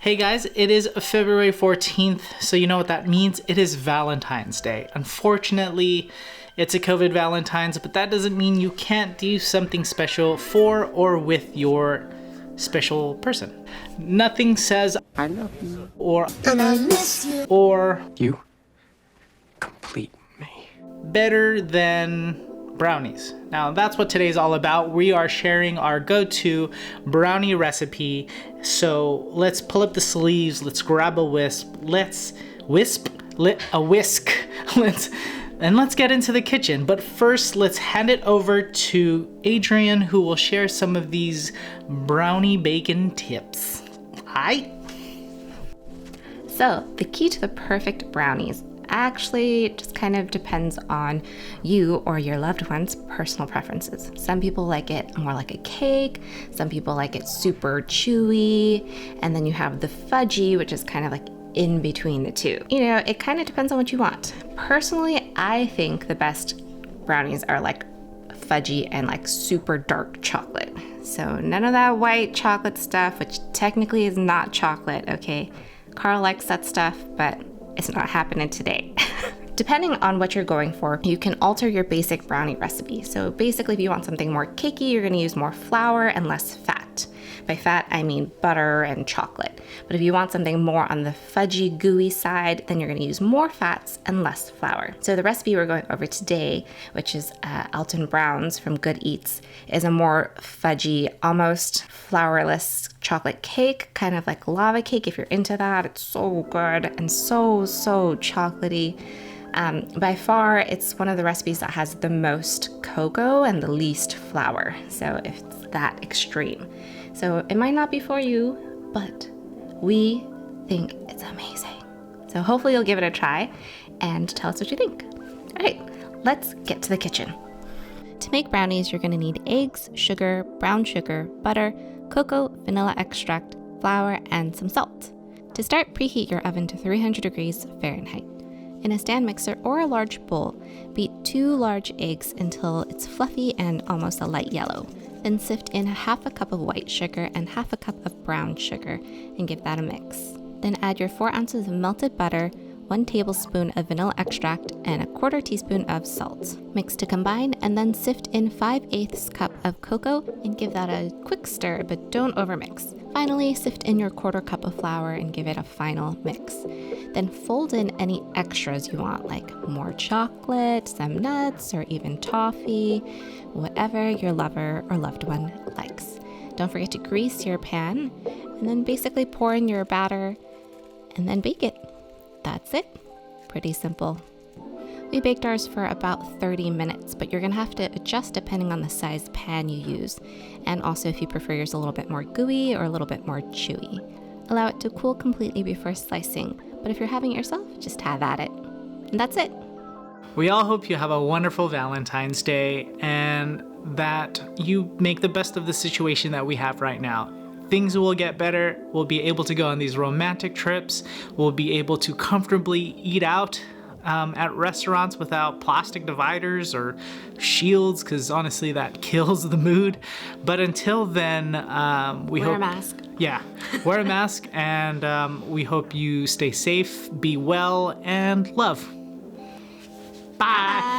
Hey guys, it is February 14th, so you know what that means. It is Valentine's Day. Unfortunately, it's a COVID Valentine's, but that doesn't mean you can't do something special for or with your special person. Nothing says I love you. Or And I miss you. Or You complete me. better than brownies. Now that's what today's all about. We are sharing our go-to brownie recipe. So let's pull up the sleeves, let's grab a whisk, let's get into the kitchen. But first, let's hand it over to Adrian, who will share some of these brownie bacon tips. Hi. So the key to the perfect brownies actually just kind of depends on you or your loved one's personal preferences. Some people like it more like a cake, some people like it super chewy, and then you have the fudgy, which is kind of like in between the two. You know, it kind of depends on what you want. Personally, I think the best brownies are like fudgy and like super dark chocolate. So none of that white chocolate stuff, which technically is not chocolate, okay? Carl likes that stuff, but it's not happening today. Depending on what you're going for, you can alter your basic brownie recipe. So basically, if you want something more cakey, you're gonna use more flour and less fat. By fat, I mean butter and chocolate. But if you want something more on the fudgy, gooey side, then you're gonna use more fats and less flour. So the recipe we're going over today, which is Alton Brown's from Good Eats, is a more fudgy, almost flourless chocolate cake, kind of like lava cake if you're into that. It's so good and so chocolatey. By far, it's one of the recipes that has the most cocoa and the least flour. So it's that extreme. So it might not be for you, but we think it's amazing. So hopefully you'll give it a try and tell us what you think. All right, let's get to the kitchen. To make brownies, you're gonna need eggs, sugar, brown sugar, butter, cocoa, vanilla extract, flour, and some salt. To start, preheat your oven to 300 degrees Fahrenheit. In a stand mixer or a large bowl, beat 2 large eggs until it's fluffy and almost a light yellow. Then sift in half a cup of white sugar and half a cup of brown sugar and give that a mix. Then add your 4 ounces of melted butter, 1 tablespoon of vanilla extract, and a 1/4 teaspoon of salt. Mix to combine and then sift in 5/8 cup of cocoa and give that a quick stir, but don't overmix. Finally, sift in your 1/4 cup of flour and give it a final mix. Then fold in any extras you want, like more chocolate, some nuts, or even toffee, whatever your lover or loved one likes. Don't forget to grease your pan, and then basically pour in your batter and then bake it. That's it. Pretty simple. We baked ours for about 30 minutes, but you're gonna have to adjust depending on the size pan you use, and also if you prefer yours a little bit more gooey or a little bit more chewy. Allow it to cool completely before slicing, but if you're having it yourself, just have at it. And that's it. We all hope you have a wonderful Valentine's Day and that you make the best of the situation that we have right now. Things will get better. We'll be able to go on these romantic trips. We'll be able to comfortably eat out at restaurants without plastic dividers or shields, because honestly that kills the mood. But until then, we Wear a mask. Yeah, wear a mask, and we hope you stay safe, be well, and love. Bye.